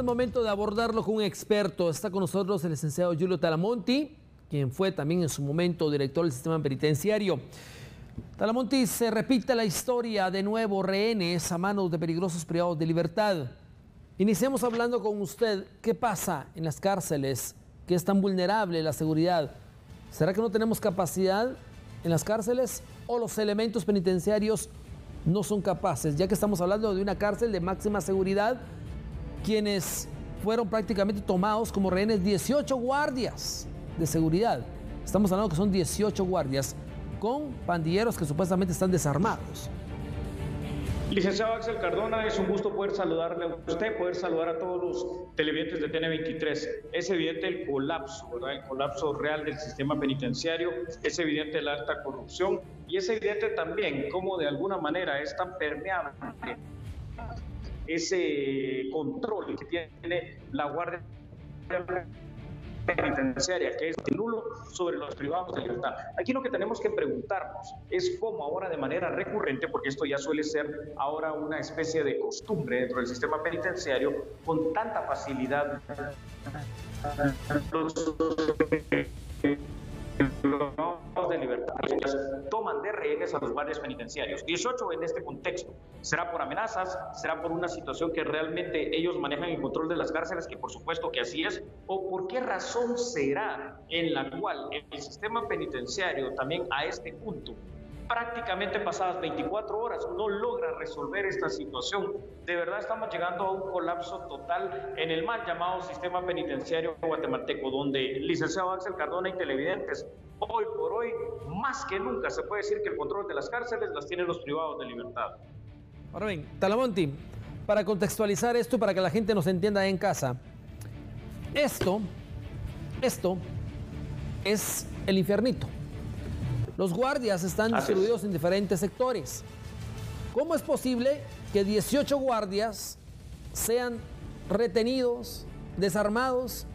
momento de abordarlo con un experto. Está con nosotros el licenciado Julio Talamonti, quien fue también en su momento director del sistema penitenciario. Talamonti, se repite la historia de nuevo, rehenes a manos de peligrosos privados de libertad. Iniciemos hablando con usted. ¿Qué pasa en las cárceles? ¿Qué es tan vulnerable la seguridad? ¿Será que no tenemos capacidad en las cárceles o los elementos penitenciarios no son capaces? Ya que estamos hablando de una cárcel de máxima seguridad, quienes fueron prácticamente tomados como rehenes 18 guardias de seguridad. Estamos hablando que son 18 guardias con pandilleros que supuestamente están desarmados. Licenciado Axel Cardona, es un gusto poder saludarle a usted, poder saludar a todos los televidentes de TN23. Es evidente el colapso, ¿verdad? El colapso real del sistema penitenciario, es evidente la alta corrupción y es evidente también cómo de alguna manera es tan permeable ese control que tiene la Guardia Penitenciaria, que es nulo sobre los privados de libertad. Aquí lo que tenemos que preguntarnos es cómo ahora de manera recurrente, porque esto ya suele ser ahora una especie de costumbre dentro del sistema penitenciario, con tanta facilidad los de libertad toman de rehenes a los guardias penitenciarios. 18 en este contexto. ¿Será por amenazas? ¿Será por una situación que realmente ellos manejan el control de las cárceles, que por supuesto que así es? ¿O por qué razón será en la cual el sistema penitenciario también a este punto, prácticamente pasadas 24 horas, no logra resolver esta situación? De verdad estamos llegando a un colapso total en el mal llamado sistema penitenciario guatemalteco, donde, licenciado Axel Cardona y televidentes, hoy por hoy, más que nunca, se puede decir que el control de las cárceles las tienen los privados de libertad. Ahora bien, Talamonti, para contextualizar esto, para que la gente nos entienda en casa, esto es el infiernito. Los guardias están distribuidos en diferentes sectores. ¿Cómo es posible que 18 guardias sean retenidos, desarmados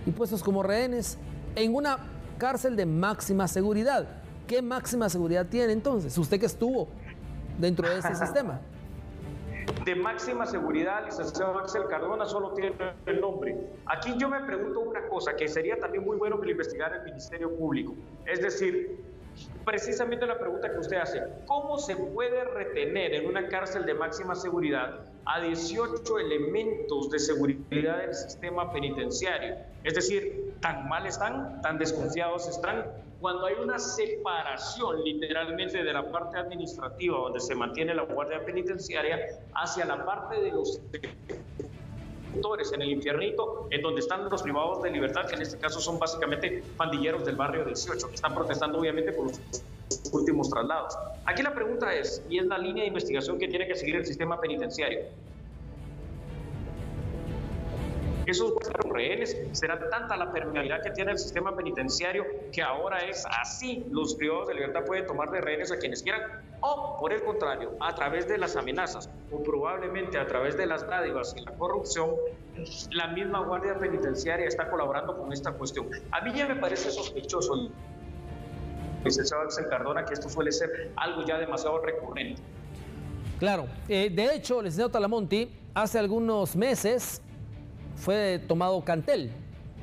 y puestos como rehenes en una cárcel de máxima seguridad? ¿Qué máxima seguridad tiene entonces? Usted que estuvo dentro de este sistema. De máxima seguridad, licenciado Axel Cardona, solo tiene el nombre. Aquí yo me pregunto una cosa, que sería también muy bueno que lo investigara el Ministerio Público. Es decir, precisamente la pregunta que usted hace, ¿cómo se puede retener en una cárcel de máxima seguridad a 18 elementos de seguridad del sistema penitenciario? Es decir, tan mal están, tan desconfiados están, cuando hay una separación literalmente de la parte administrativa donde se mantiene la guardia penitenciaria hacia la parte de los sectores en el infiernito, en donde están los privados de libertad, que en este caso son básicamente pandilleros del barrio 18, que están protestando obviamente por los últimos traslados. Aquí la pregunta es, y es la línea de investigación que tiene que seguir el sistema penitenciario, ¿esos rehenes? ¿Será tanta la permeabilidad que tiene el sistema penitenciario que ahora es así? Los privados de libertad pueden tomar de rehenes a quienes quieran, o por el contrario, a través de las amenazas o probablemente a través de las dádivas y la corrupción, la misma Guardia Penitenciaria está colaborando con esta cuestión. A mí ya me parece sospechoso, licenciado Axel Cardona, que esto suele ser algo ya demasiado recurrente. Claro, de hecho, licenciado Talamonti, hace algunos meses fue tomado Cantel.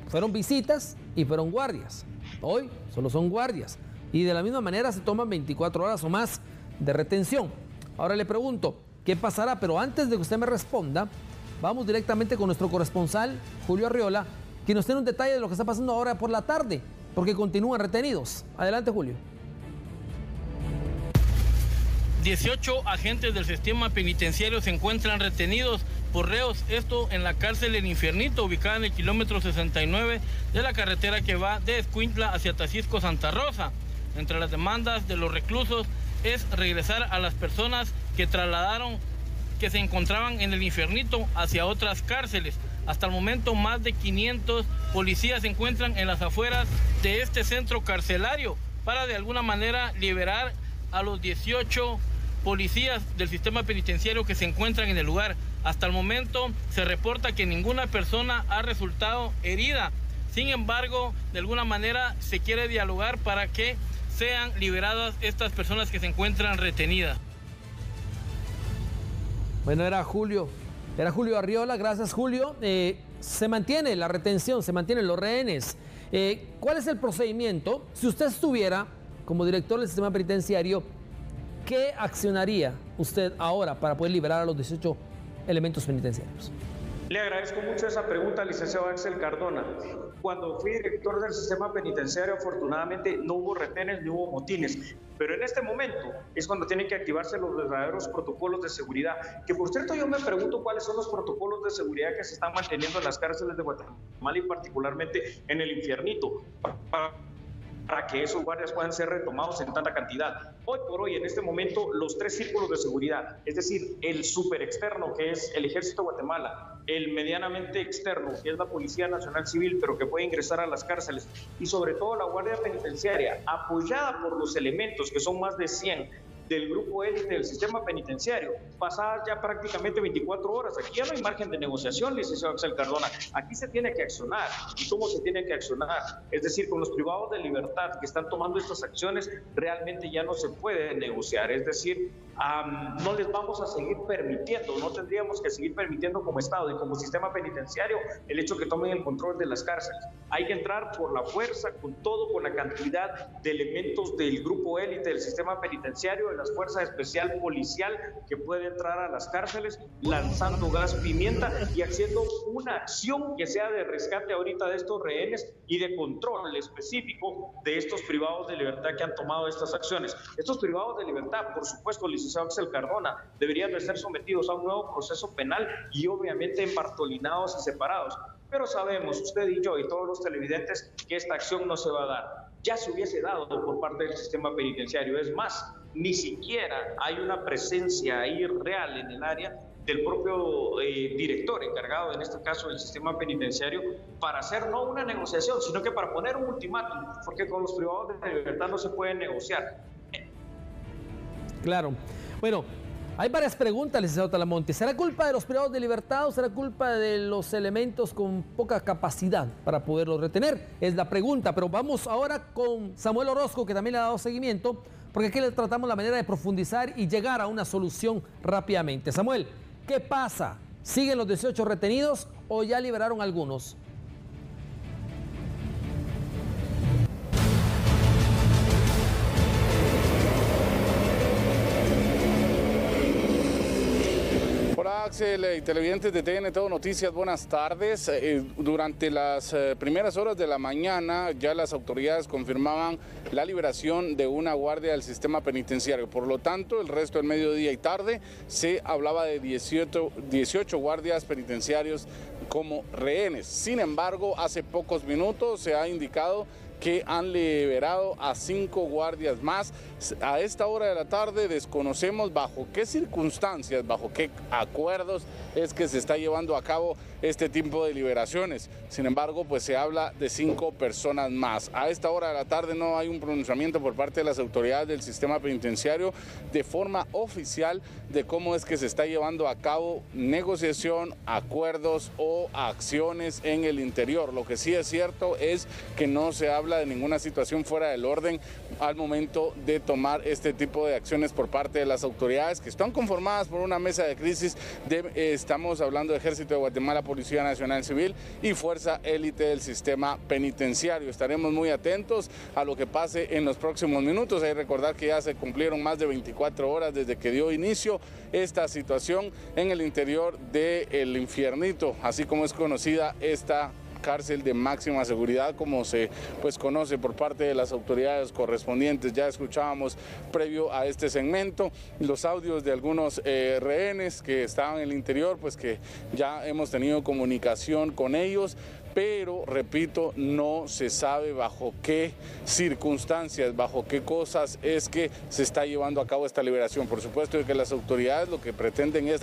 Fueron visitas y fueron guardias. Hoy solo son guardias. Y de la misma manera se toman 24 horas o más de retención. Ahora le pregunto, ¿qué pasará? Pero antes de que usted me responda, vamos directamente con nuestro corresponsal, Julio Arriola, quien nos tiene un detalle de lo que está pasando ahora por la tarde, porque continúan retenidos. Adelante, Julio. 18 agentes del sistema penitenciario se encuentran retenidos por reos, esto en la cárcel El Infiernito, ubicada en el kilómetro 69 de la carretera que va de Escuintla hacia Tacisco, Santa Rosa. Entre las demandas de los reclusos es regresar a las personas que trasladaron, que se encontraban en El Infiernito hacia otras cárceles. Hasta el momento más de 500 policías se encuentran en las afueras de este centro carcelario para de alguna manera liberar a los 18 policías del sistema penitenciario que se encuentran en el lugar. Hasta el momento se reporta que ninguna persona ha resultado herida. Sin embargo, de alguna manera se quiere dialogar para que sean liberadas estas personas que se encuentran retenidas. Bueno, era Julio Era Julio Arriola, gracias Julio. Se mantiene la retención, se mantienen los rehenes. ¿Cuál es el procedimiento? Si usted estuviera como director del sistema penitenciario, ¿qué accionaría usted ahora para poder liberar a los 18 elementos penitenciarios? Le agradezco mucho esa pregunta, licenciado Axel Cardona. Cuando fui director del sistema penitenciario, afortunadamente no hubo retenes ni hubo motines, pero en este momento es cuando tienen que activarse los verdaderos protocolos de seguridad, que por cierto yo me pregunto cuáles son los protocolos de seguridad que se están manteniendo en las cárceles de Guatemala y particularmente en el Infiernito, para que esos guardias puedan ser retomados en tanta cantidad. Hoy por hoy, en este momento, los 3 círculos de seguridad, es decir, el super externo, que es el Ejército de Guatemala, el medianamente externo, que es la Policía Nacional Civil, pero que puede ingresar a las cárceles, y sobre todo la Guardia Penitenciaria, apoyada por los elementos, que son más de 100, del grupo élite del sistema penitenciario, pasadas ya prácticamente 24 horas. Aquí ya no hay margen de negociación, licenciado Axel Cardona. Aquí se tiene que accionar. ¿Y cómo se tiene que accionar? Es decir, con los privados de libertad que están tomando estas acciones, realmente ya no se puede negociar. Es decir, no les vamos a seguir permitiendo, no tendríamos que seguir permitiendo como Estado y como sistema penitenciario el hecho que tomen el control de las cárceles. Hay que entrar por la fuerza, con todo, con la cantidad de elementos del grupo élite del sistema penitenciario, de las fuerzas especial policial que puede entrar a las cárceles lanzando gas pimienta y haciendo una acción que sea de rescate ahorita de estos rehenes y de control específico de estos privados de libertad que han tomado estas acciones. Estos privados de libertad, por supuesto, licenciado Axel Cardona, deberían de ser sometidos a un nuevo proceso penal y obviamente embartolinados y separados. Pero sabemos, usted y yo y todos los televidentes, que esta acción no se va a dar. Ya se hubiese dado por parte del sistema penitenciario. Es más, ni siquiera hay una presencia ahí real en el área del propio director encargado, en este caso del sistema penitenciario, para hacer no una negociación, sino que para poner un ultimátum, porque con los privados de libertad no se puede negociar. Claro. Bueno, hay varias preguntas, licenciado Talamonte. ¿Será culpa de los privados de libertad o será culpa de los elementos con poca capacidad para poderlos retener? Es la pregunta, pero vamos ahora con Samuel Orozco, que también le ha dado seguimiento, porque aquí le tratamos la manera de profundizar y llegar a una solución rápidamente. Samuel, ¿qué pasa? ¿Siguen los 18 retenidos o ya liberaron algunos? Hola Axel y televidentes de TN Todo Noticias, buenas tardes. Durante las primeras horas de la mañana ya las autoridades confirmaban la liberación de una guardia del sistema penitenciario. Por lo tanto, el resto del mediodía y tarde se hablaba de 18 guardias penitenciarios como rehenes. Sin embargo, hace pocos minutos se ha indicado que han liberado a 5 guardias más. A esta hora de la tarde desconocemos bajo qué circunstancias, bajo qué acuerdos es que se está llevando a cabo este tipo de liberaciones. Sin embargo, pues se habla de 5 personas más. A esta hora de la tarde no hay un pronunciamiento por parte de las autoridades del sistema penitenciario de forma oficial de cómo es que se está llevando a cabo negociación, acuerdos o acciones en el interior. Lo que sí es cierto es que no se habla de ninguna situación fuera del orden al momento de tomar este tipo de acciones por parte de las autoridades que están conformadas por una mesa de crisis. Estamos hablando de Ejército de Guatemala, Policía Nacional Civil y Fuerza Élite del Sistema Penitenciario. Estaremos muy atentos a lo que pase en los próximos minutos. Hay que recordar que ya se cumplieron más de 24 horas desde que dio inicio esta situación en el interior del Infiernito, así como es conocida esta cárcel de máxima seguridad, como se conoce por parte de las autoridades correspondientes. Ya escuchábamos previo a este segmento los audios de algunos rehenes que estaban en el interior, pues que ya hemos tenido comunicación con ellos, pero repito, no se sabe bajo qué circunstancias, bajo qué cosas es que se está llevando a cabo esta liberación. Por supuesto que las autoridades lo que pretenden es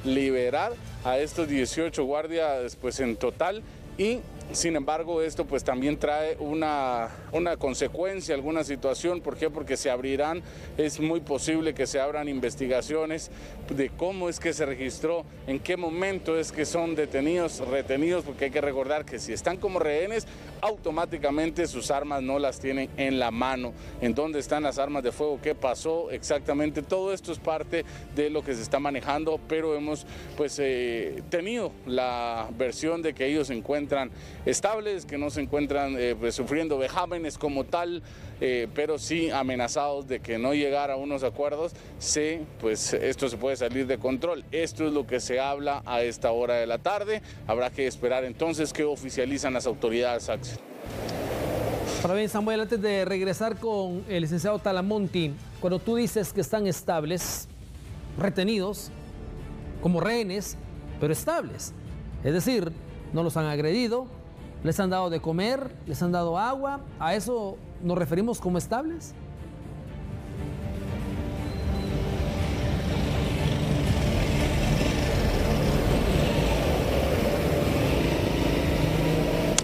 liberar a estos 18 guardias pues en total, y sin embargo esto pues también trae una una consecuencia, alguna situación. ¿Por qué? Porque se abrirán, es muy posible que se abran investigaciones de cómo es que se registró, en qué momento es que son detenidos, retenidos, porque hay que recordar que si están como rehenes, automáticamente sus armas no las tienen en la mano. ¿En dónde están las armas de fuego? ¿Qué pasó exactamente? Todo esto es parte de lo que se está manejando, pero hemos pues tenido la versión de que ellos se encuentran estables, que no se encuentran pues sufriendo vejámenes como tal, pero sí amenazados de que no llegara a unos acuerdos, pues esto se puede salir de control. Esto es lo que se habla a esta hora de la tarde. Habrá que esperar entonces que oficializan las autoridades, Axel. Ahora bien, Samuel, antes de regresar con el licenciado Talamonti, cuando tú dices que están estables, retenidos, como rehenes, pero estables, es decir, no los han agredido, les han dado de comer, les han dado agua, ¿a eso nos referimos como estables?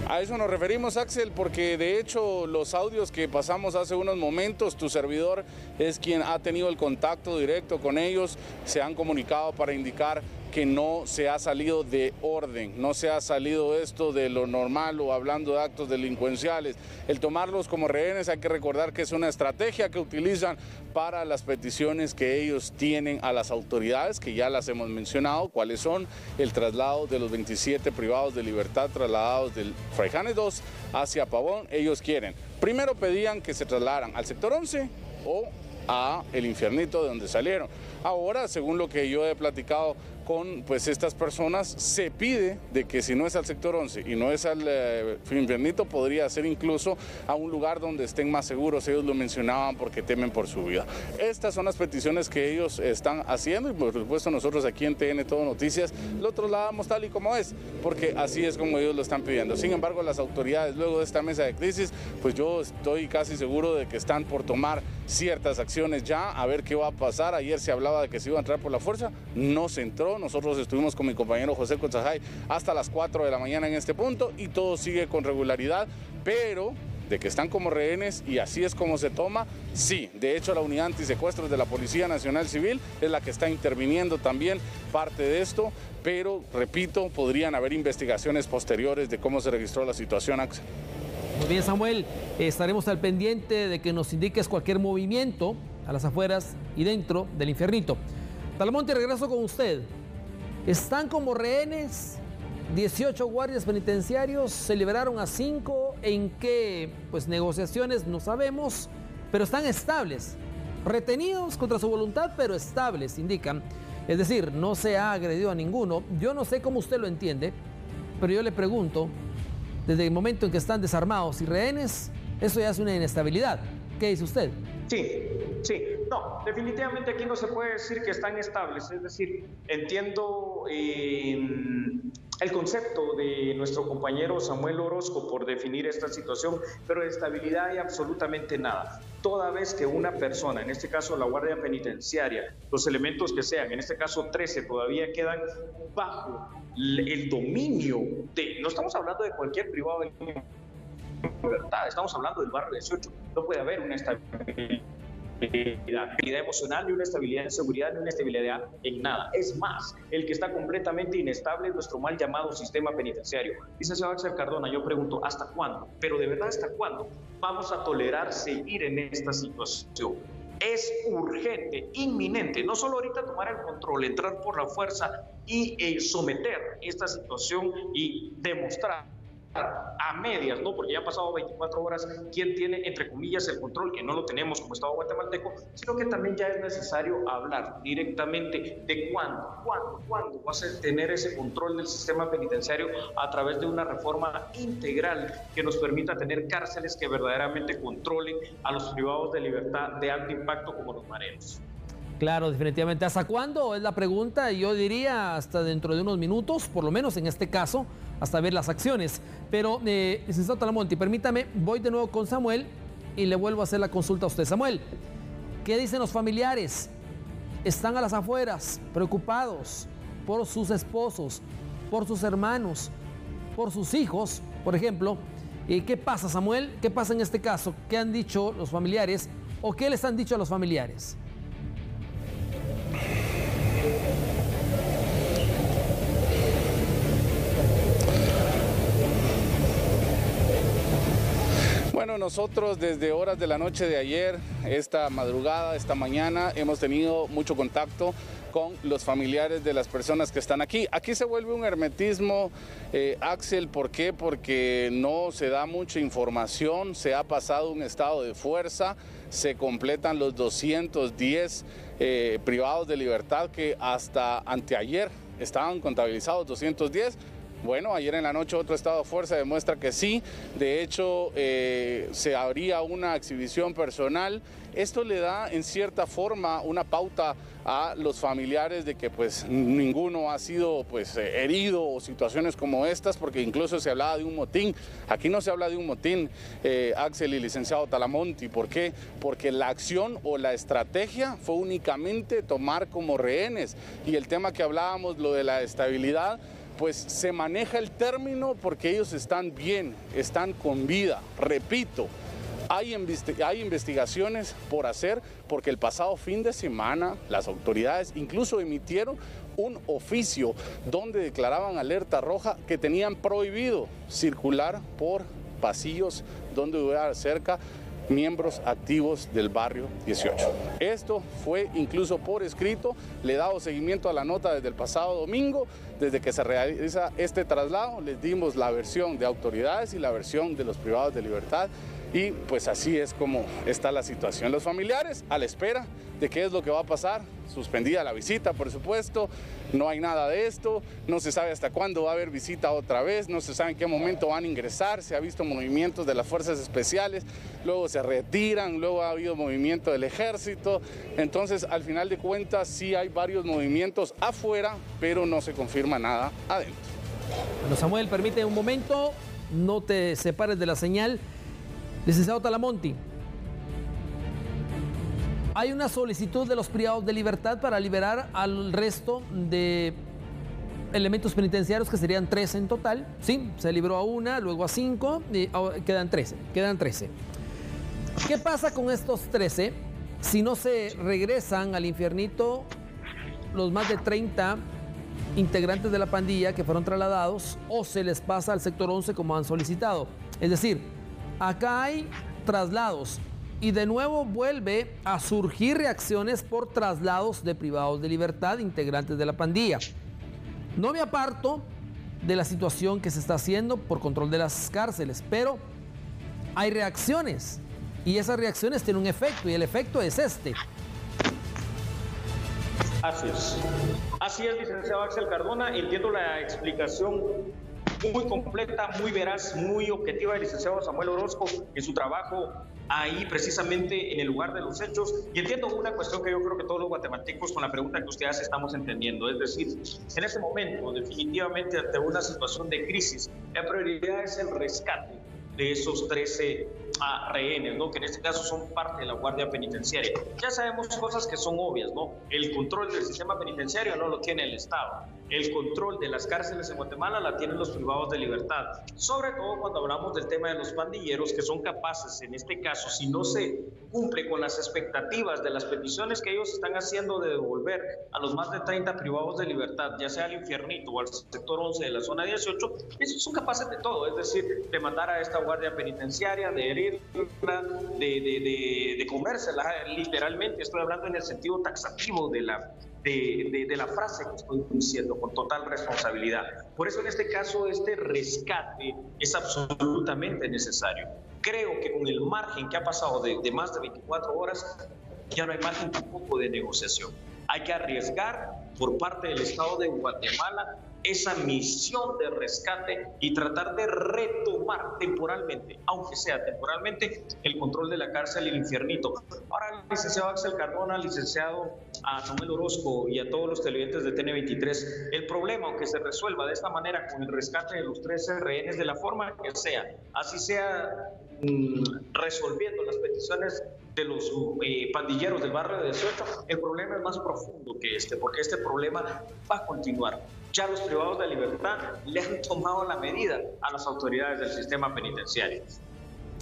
A eso nos referimos, Axel, porque de hecho los audios que pasamos hace unos momentos, tu servidor es quien ha tenido el contacto directo con ellos, se han comunicado para indicar que no se ha salido de orden, no se ha salido esto de lo normal o hablando de actos delincuenciales. El tomarlos como rehenes, hay que recordar que es una estrategia que utilizan para las peticiones que ellos tienen a las autoridades, que ya las hemos mencionado, cuáles son: el traslado de los 27 privados de libertad trasladados del Fraijanes 2 hacia Pavón. Ellos quieren, primero pedían que se trasladaran al sector 11 o a el Infiernito de donde salieron. Ahora, según lo que yo he platicado con pues estas personas, se pide de que si no es al sector 11 y no es al Infiernito, podría ser incluso a un lugar donde estén más seguros. Ellos lo mencionaban porque temen por su vida. Estas son las peticiones que ellos están haciendo y por supuesto nosotros aquí en TN Todo Noticias lo trasladamos tal y como es, porque así es como ellos lo están pidiendo. Sin embargo, las autoridades, luego de esta mesa de crisis, pues yo estoy casi seguro de que están por tomar ciertas acciones ya, a ver qué va a pasar. Ayer se hablaba de que se iba a entrar por la fuerza, no se entró. Nosotros estuvimos con mi compañero José Cotzajay hasta las 4 de la mañana en este punto y todo sigue con regularidad, pero de que están como rehenes y así es como se toma, sí. De hecho, la unidad antisecuestros de la Policía Nacional Civil es la que está interviniendo también parte de esto, pero repito, podrían haber investigaciones posteriores de cómo se registró la situación, Axel. Muy bien, Samuel, estaremos al pendiente de que nos indiques cualquier movimiento a las afueras y dentro del Infiernito. Talamonti, regreso con usted. Están como rehenes 18 guardias penitenciarios, se liberaron a 5. ¿En qué negociaciones? No sabemos, pero están estables, retenidos contra su voluntad, pero estables, indican. Es decir, no se ha agredido a ninguno. Yo no sé cómo usted lo entiende, pero yo le pregunto, desde el momento en que están desarmados y rehenes, eso ya es una inestabilidad. ¿Qué dice usted? Sí. No, definitivamente aquí no se puede decir que están estables. Es decir, entiendo el concepto de nuestro compañero Samuel Orozco por definir esta situación, pero de estabilidad hay absolutamente nada. Toda vez que una persona, en este caso la Guardia Penitenciaria, los elementos que sean, en este caso 13, todavía quedan bajo el dominio de, no estamos hablando de cualquier privado de libertad, estamos hablando del barrio 18, no puede haber una estabilidad emocional, ni una estabilidad en seguridad, ni una estabilidad en nada. Es más, el que está completamente inestable es nuestro mal llamado sistema penitenciario. Licenciado Axel Cardona, yo pregunto, ¿hasta cuándo? Pero de verdad, ¿hasta cuándo vamos a tolerar seguir en esta situación? Es urgente, inminente, no solo ahorita tomar el control, entrar por la fuerza y someter esta situación y demostrar a medias, ¿no? Porque ya han pasado 24 horas, ¿quién tiene, entre comillas, el control? Que no lo tenemos como Estado guatemalteco, sino que también ya es necesario hablar directamente de cuándo va a tener ese control del sistema penitenciario a través de una reforma integral que nos permita tener cárceles que verdaderamente controlen a los privados de libertad de alto impacto como los mareros. Claro, definitivamente. ¿Hasta cuándo? Es la pregunta. Yo diría hasta dentro de unos minutos, por lo menos en este caso, hasta ver las acciones. Pero, licenciado Talamonti, permítame, voy de nuevo con Samuel y le vuelvo a hacer la consulta a usted. Samuel, ¿qué dicen los familiares? Están a las afueras, preocupados por sus esposos, por sus hermanos, por sus hijos, por ejemplo. ¿Qué pasa, Samuel? ¿Qué pasa en este caso? ¿Qué han dicho los familiares o qué les han dicho a los familiares? Bueno, nosotros desde horas de la noche de ayer, esta madrugada, esta mañana, hemos tenido mucho contacto con los familiares de las personas que están aquí. Aquí se vuelve un hermetismo, Axel, ¿por qué? Porque no se da mucha información, se ha pasado un estado de fuerza, se completan los 210 privados de libertad que hasta anteayer estaban contabilizados 210. Bueno, ayer en la noche otro estado de fuerza demuestra que sí, de hecho se habría una exhibición personal. Esto le da en cierta forma una pauta a los familiares de que pues ninguno ha sido pues herido o situaciones como estas, porque incluso se hablaba de un motín. Aquí no se habla de un motín, Axel y licenciado Talamonti. ¿Por qué? Porque la acción o la estrategia fue únicamente tomar como rehenes, y el tema que hablábamos, lo de la estabilidad, pues se maneja el término porque ellos están bien, están con vida. Repito, hay investigaciones por hacer, porque el pasado fin de semana las autoridades incluso emitieron un oficio donde declaraban alerta roja, que tenían prohibido circular por pasillos donde hubiera cerca miembros activos del barrio 18. Esto fue incluso por escrito, le he dado seguimiento a la nota desde el pasado domingo, desde que se realiza este traslado, les dimos la versión de autoridades y la versión de los privados de libertad, y pues así es como está la situación. Los familiares a la espera de qué es lo que va a pasar, suspendida la visita, por supuesto, no hay nada de esto, no se sabe hasta cuándo va a haber visita otra vez, no se sabe en qué momento van a ingresar, se ha visto movimientos de las fuerzas especiales, luego se retiran, luego ha habido movimiento del ejército, entonces al final de cuentas sí hay varios movimientos afuera, pero no se confirma nada adentro. Bueno, Samuel, permite un momento, no te separes de la señal. Licenciado Talamonti, hay una solicitud de los privados de libertad para liberar al resto de elementos penitenciarios, que serían 13 en total. Sí, se libró a una, luego a 5, y quedan 13. ¿Qué pasa con estos 13 si no se regresan al infiernito los más de 30 integrantes de la pandilla que fueron trasladados, o se les pasa al sector 11 como han solicitado? Es decir, acá hay traslados y de nuevo vuelve a surgir reacciones por traslados de privados de libertad, integrantes de la pandilla. No me aparto de la situación que se está haciendo por control de las cárceles, pero hay reacciones y esas reacciones tienen un efecto, y el efecto es este. Así es, licenciado Axel Cardona. Entiendo la explicación muy completa, muy veraz, muy objetiva del licenciado Samuel Orozco en su trabajo ahí precisamente en el lugar de los hechos, y entiendo una cuestión que yo creo que todos los guatemaltecos con la pregunta que usted hace estamos entendiendo, es decir, en este momento definitivamente ante una situación de crisis, la prioridad es el rescate de esos 13 rehenes, ¿no? Que en este caso son parte de la Guardia Penitenciaria. Ya sabemos cosas que son obvias, ¿no? El control del sistema penitenciario no lo tiene el Estado. El control de las cárceles en Guatemala la tienen los privados de libertad. Sobre todo cuando hablamos del tema de los pandilleros, que son capaces, en este caso, si no se cumple con las expectativas de las peticiones que ellos están haciendo de devolver a los más de 30 privados de libertad, ya sea al infiernito o al sector 11 de la zona 18, esos son capaces de todo, es decir, de matar a esta Guardia Penitenciaria, de herirla, de comérsela, literalmente. Estoy hablando en el sentido taxativo de la frase que estoy diciendo, con total responsabilidad. Por eso en este caso este rescate es absolutamente necesario. Creo que con el margen que ha pasado de más de 24 horas, ya no hay margen tampoco de negociación. Hay que arriesgar por parte del Estado de Guatemala esa misión de rescate y tratar de retomar temporalmente, aunque sea temporalmente, el control de la cárcel y el infiernito. Ahora, licenciado Axel Cardona, licenciado a Samuel Orozco y a todos los televidentes de TN23, el problema, aunque se resuelva de esta manera con el rescate de los 13 rehenes de la forma que sea, así sea resolviendo las peticiones de los pandilleros del barrio de 18, el problema es más profundo que este, porque este problema va a continuar. ya los privados de libertad le han tomado la medida a las autoridades del sistema penitenciario.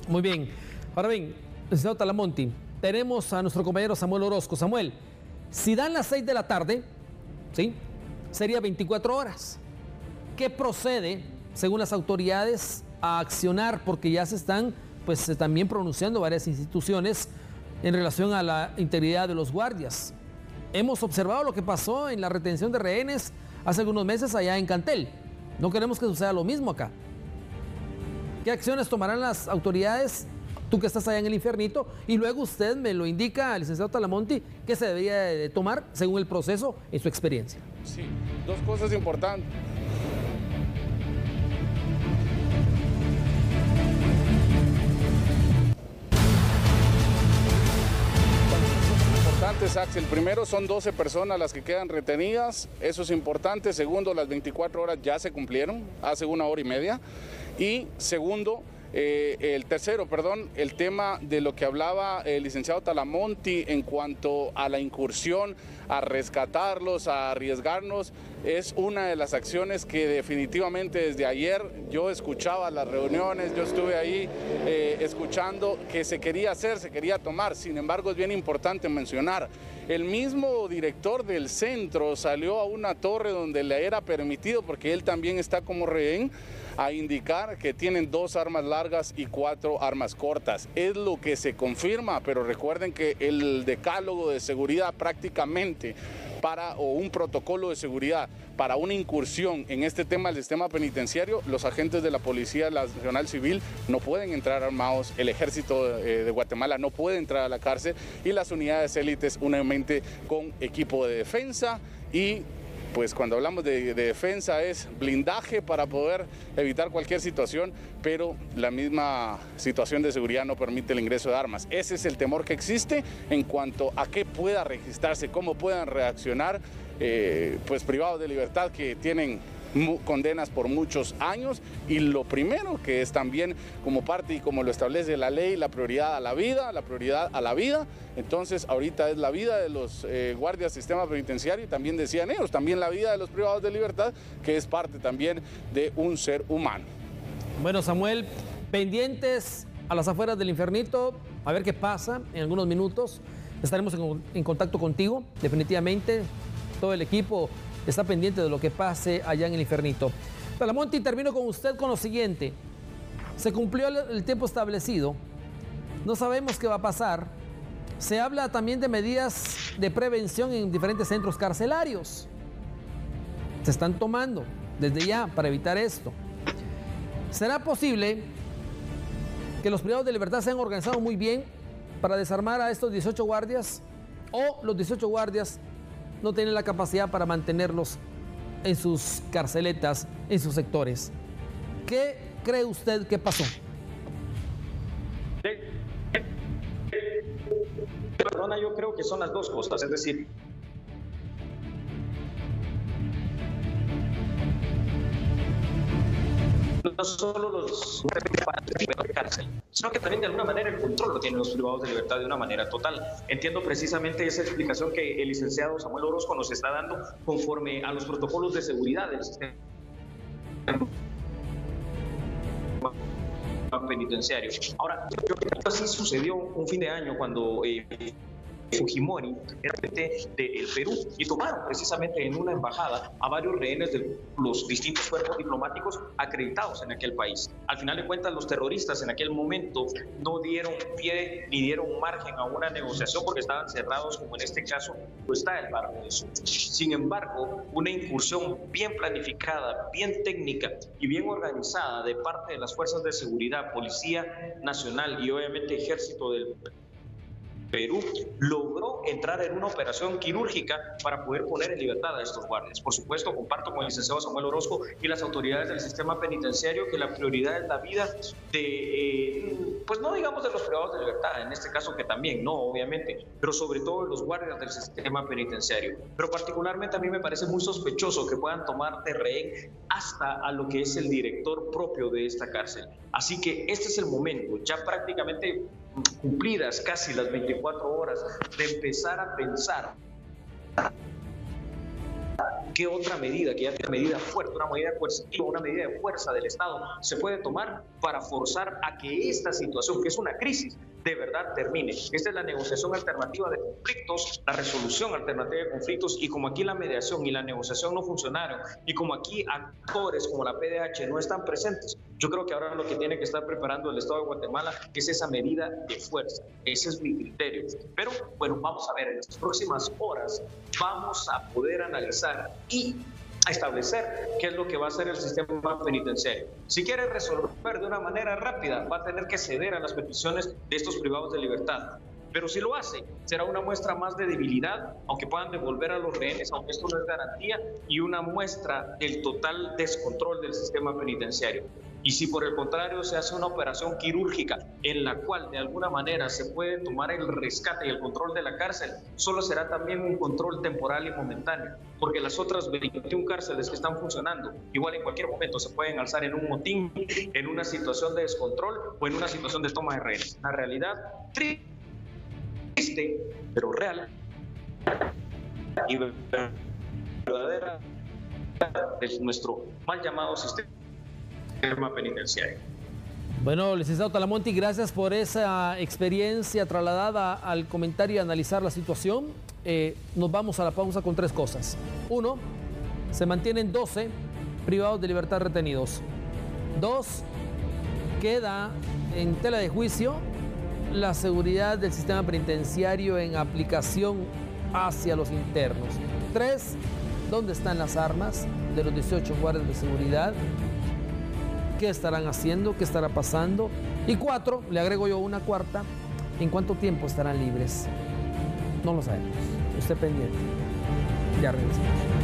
Muy bien. Ahora bien, licenciado Talamonti, tenemos a nuestro compañero Samuel Orozco. Samuel, si dan las 6 de la tarde, ¿sí?, sería 24 horas. ¿Qué procede, según las autoridades, a accionar? Porque ya se están pues también pronunciando varias instituciones en relación a la integridad de los guardias. Hemos observado lo que pasó en la retención de rehenes hace algunos meses allá en Cantel. No queremos que suceda lo mismo acá. ¿Qué acciones tomarán las autoridades? Tú que estás allá en el Infernito, y luego usted me lo indica, licenciado Talamonti, qué se debería de tomar según el proceso en su experiencia. Sí, dos cosas importantes. Axel, primero, son 12 personas las que quedan retenidas, eso es importante. Segundo, las 24 horas ya se cumplieron, hace 1 hora y media. Y segundo, el tema de lo que hablaba el licenciado Talamonti en cuanto a la incursión, a rescatarlos, a arriesgarnos, es una de las acciones que definitivamente desde ayer yo escuchaba las reuniones, yo estuve ahí escuchando que se quería hacer, se quería tomar. Sin embargo, es bien importante mencionar, el mismo director del centro salió a una torre donde le era permitido, porque él también está como rehén, a indicar que tienen 2 armas largas y 4 armas cortas. Es lo que se confirma, pero recuerden que el decálogo de seguridad prácticamente o un protocolo de seguridad para una incursión en este tema del sistema penitenciario, los agentes de la Policía Nacional Civil no pueden entrar armados, el Ejército de Guatemala no puede entrar a la cárcel, y las unidades élites únicamente con equipo de defensa. Y pues cuando hablamos de defensa es blindaje para poder evitar cualquier situación, pero la misma situación de seguridad no permite el ingreso de armas. Ese es el temor que existe en cuanto a qué pueda registrarse, cómo puedan reaccionar pues privados de libertad que tienen condenas por muchos años. Y lo primero, que es también como parte y como lo establece la ley, la prioridad a la vida, entonces ahorita es la vida de los guardias del sistema penitenciario, y también decían ellos, también la vida de los privados de libertad, que es parte también de un ser humano. Bueno, Samuel, pendientes a las afueras del Infernito, a ver qué pasa en algunos minutos. Estaremos en contacto contigo, definitivamente. Todo el equipo está pendiente de lo que pase allá en el Infernito. Talamonti, termino con usted con lo siguiente. Se cumplió el tiempo establecido. No sabemos qué va a pasar. Se habla también de medidas de prevención en diferentes centros carcelarios. Se están tomando desde ya para evitar esto. ¿Será posible que los privados de libertad se han organizado muy bien para desarmar a estos 18 guardias? ¿O los 18 guardias no tienen la capacidad para mantenerlos en sus carceletas, en sus sectores? ¿Qué cree usted que pasó? Perdona, yo creo que son las dos cosas, es decir, no solo los de cárcel, sino que también de alguna manera el control lo tienen los privados de libertad de una manera total. Entiendo precisamente esa explicación que el licenciado Samuel Orozco nos está dando conforme a los protocolos de seguridad del sistema penitenciario. Ahora, yo creo que así sucedió un fin de año cuando Fujimori era presidente del Perú, y tomaron precisamente en una embajada a varios rehenes de los distintos cuerpos diplomáticos acreditados en aquel país. Al final de cuentas, los terroristas en aquel momento no dieron pie ni dieron margen a una negociación, porque estaban cerrados, como en este caso lo está el Barrio de Sur. Sin embargo, una incursión bien planificada, bien técnica y bien organizada de parte de las fuerzas de seguridad, Policía Nacional y obviamente Ejército del Perú, logró entrar en una operación quirúrgica para poder poner en libertad a estos guardias. Por supuesto, comparto con el licenciado Samuel Orozco y las autoridades del sistema penitenciario que la prioridad es la vida de, pues no digamos de los privados de libertad, en este caso que también, no, obviamente, pero sobre todo de los guardias del sistema penitenciario. Pero particularmente a mí me parece muy sospechoso que puedan tomar de rehén hasta a lo que es el director propio de esta cárcel. Así que este es el momento, ya prácticamente cumplidas casi las 24 horas, de empezar a pensar ¿qué otra medida, qué otra medida fuerte, una medida coercitiva, una medida de fuerza del Estado se puede tomar para forzar a que esta situación, que es una crisis, de verdad termine? Esta es la negociación alternativa de conflictos, la resolución alternativa de conflictos, y como aquí la mediación y la negociación no funcionaron, y como aquí actores como la PDH no están presentes, yo creo que ahora lo que tiene que estar preparando el Estado de Guatemala es esa medida de fuerza. Ese es mi criterio. Pero bueno, vamos a ver, en las próximas horas vamos a poder analizar y a establecer qué es lo que va a hacer el sistema penitenciario. Si quiere resolver de una manera rápida, va a tener que ceder a las peticiones de estos privados de libertad. Pero si lo hace, será una muestra más de debilidad, aunque puedan devolver a los rehenes, aunque esto no es garantía, y una muestra del total descontrol del sistema penitenciario. Y si por el contrario se hace una operación quirúrgica en la cual de alguna manera se puede tomar el rescate y el control de la cárcel, solo será también un control temporal y momentáneo, porque las otras 21 cárceles que están funcionando, igual en cualquier momento se pueden alzar en un motín, en una situación de descontrol o en una situación de toma de rehenes. La realidad triste, pero real y verdadera es nuestro mal llamado sistema penitenciario. Bueno, licenciado Talamonti, gracias por esa experiencia trasladada al comentario y analizar la situación. Nos vamos a la pausa con 3 cosas. 1, se mantienen 12 privados de libertad retenidos. 2, queda en tela de juicio la seguridad del sistema penitenciario en aplicación hacia los internos. 3, ¿dónde están las armas de los 18 guardias de seguridad? ¿Qué estarán haciendo? ¿Qué estará pasando? Y 4, le agrego yo una cuarta, ¿en cuánto tiempo estarán libres? No lo sabemos. Usted pendiente. Ya regresamos.